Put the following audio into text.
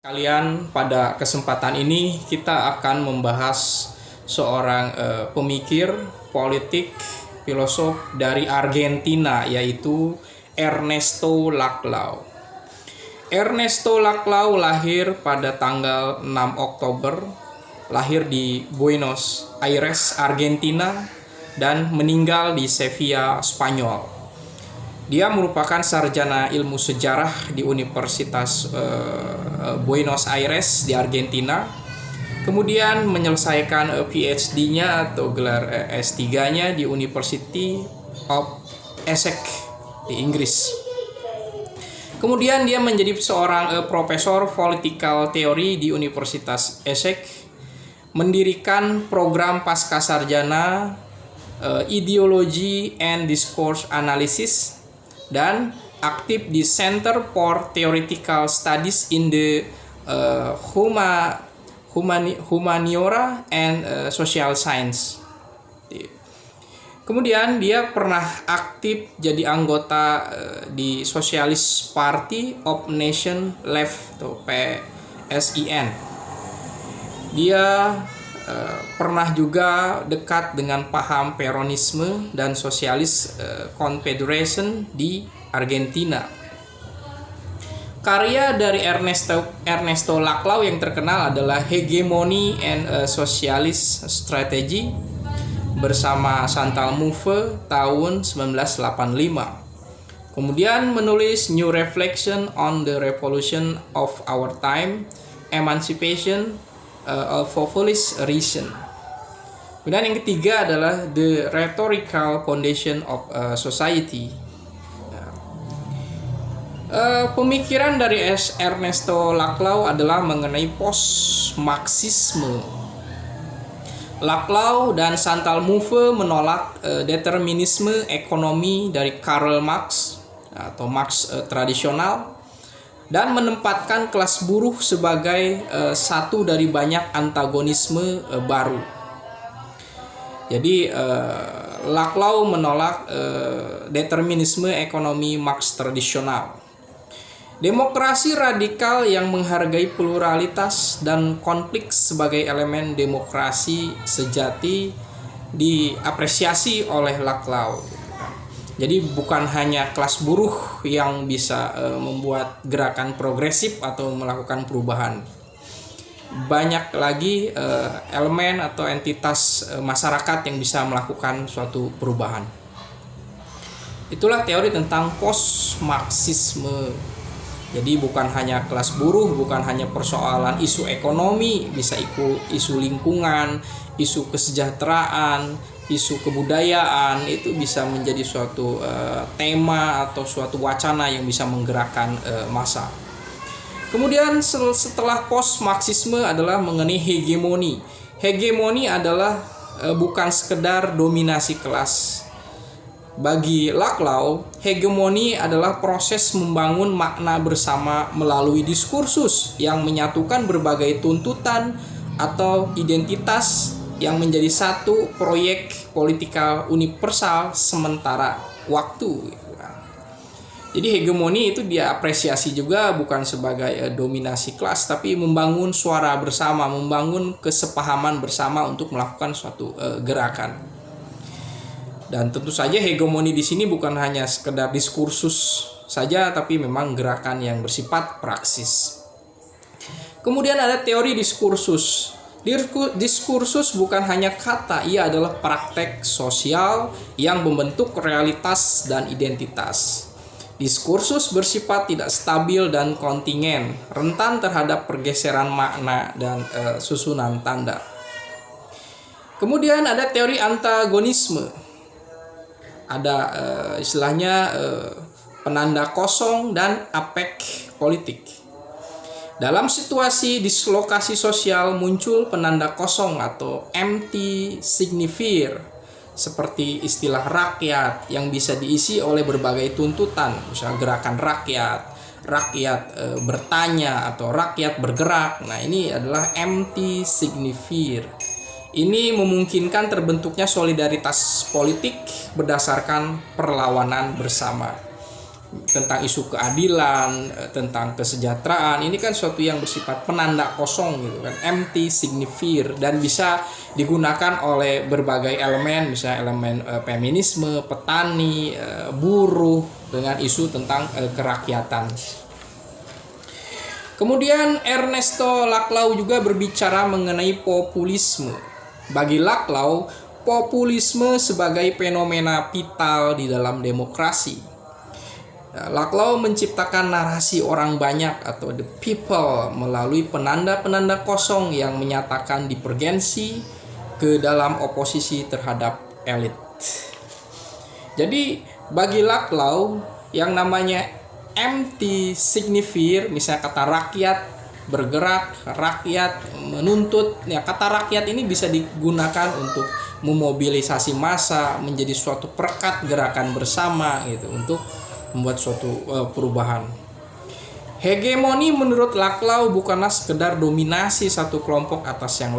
Kalian pada kesempatan ini kita akan membahas seorang pemikir, politik, filosof dari Argentina, yaitu Ernesto Laclau. Ernesto Laclau lahir pada tanggal 6 Oktober, lahir di Buenos Aires, Argentina, dan meninggal di Sevilla, Spanyol. Dia merupakan sarjana ilmu sejarah di Universitas Buenos Aires di Argentina. Kemudian menyelesaikan PhD-nya atau gelar S3-nya di University of Essex di Inggris. Kemudian dia menjadi seorang profesor political theory di Universitas Essex, mendirikan program pascasarjana Ideology and Discourse Analysis, dan aktif di Center for Theoretical Studies in the Humaniora and Social Science. Kemudian dia pernah aktif jadi anggota di Socialist Party of Nation Left atau PSIN. Dia pernah juga dekat dengan paham Peronisme dan Sosialis Confederation di Argentina. Karya dari Ernesto Laclau yang terkenal adalah Hegemony and Socialist Strategy bersama Chantal Mouffe tahun 1985. Kemudian menulis New Reflection on the Revolution of Our Time, Emancipation for Foolish Reason. Kemudian yang ketiga adalah The Rhetorical Foundation of Society. Pemikiran dari Ernesto Laclau adalah mengenai post-Marxisme. Laclau dan Chantal Mouffe menolak determinisme ekonomi dari Karl Marx atau Marx tradisional, dan menempatkan kelas buruh sebagai satu dari banyak antagonisme baru. Jadi Laclau menolak determinisme ekonomi Marx tradisional. Demokrasi radikal yang menghargai pluralitas dan konflik sebagai elemen demokrasi sejati diapresiasi oleh Laclau. Jadi bukan hanya kelas buruh yang bisa membuat gerakan progresif atau melakukan perubahan. Banyak lagi elemen atau entitas masyarakat yang bisa melakukan suatu perubahan. Itulah teori tentang post-Marxisme. Jadi bukan hanya kelas buruh, bukan hanya persoalan isu ekonomi, bisa isu lingkungan, isu kesejahteraan, isu kebudayaan, itu bisa menjadi suatu tema atau suatu wacana yang bisa menggerakkan massa. Kemudian setelah post-Marxisme adalah mengenai hegemoni. Hegemoni adalah bukan sekedar dominasi kelas. Bagi Laclau, hegemoni adalah proses membangun makna bersama melalui diskursus yang menyatukan berbagai tuntutan atau identitas yang menjadi satu proyek politikal universal sementara waktu. Jadi hegemoni itu dia apresiasi juga bukan sebagai dominasi kelas, tapi membangun suara bersama, membangun kesepahaman bersama untuk melakukan suatu gerakan. Dan tentu saja hegemoni di sini bukan hanya sekedar diskursus saja, tapi memang gerakan yang bersifat praksis. Kemudian ada teori diskursus. Diskursus bukan hanya kata, ia adalah praktek sosial yang membentuk realitas dan identitas. Diskursus bersifat tidak stabil dan kontingen, rentan terhadap pergeseran makna dan susunan tanda. Kemudian ada teori antagonisme. Ada istilahnya penanda kosong dan apek politik. Dalam situasi dislokasi sosial muncul penanda kosong atau empty signifier, seperti istilah rakyat yang bisa diisi oleh berbagai tuntutan, misalnya gerakan rakyat bertanya atau rakyat bergerak. Nah, ini adalah empty signifier. Ini memungkinkan terbentuknya solidaritas politik berdasarkan perlawanan bersama. tentang isu keadilan, tentang kesejahteraan. Ini kan suatu yang bersifat penanda kosong gitu kan, empty signifier, dan bisa digunakan oleh berbagai elemen, misalnya elemen feminisme, petani, buruh, dengan isu tentang kerakyatan. Kemudian Ernesto Laclau juga berbicara mengenai populisme. Bagi Laclau, populisme sebagai fenomena vital di dalam demokrasi. Laclau menciptakan narasi orang banyak atau the people melalui penanda-penanda kosong yang menyatakan divergensi ke dalam oposisi terhadap elit. Jadi bagi Laclau yang namanya empty signifier, misalnya kata rakyat bergerak, rakyat menuntut, ya kata rakyat ini bisa digunakan untuk memobilisasi massa menjadi suatu perekat gerakan bersama gitu untuk membuat suatu perubahan. Hegemoni menurut Laclau bukanlah sekedar dominasi satu kelompok atas yang lain.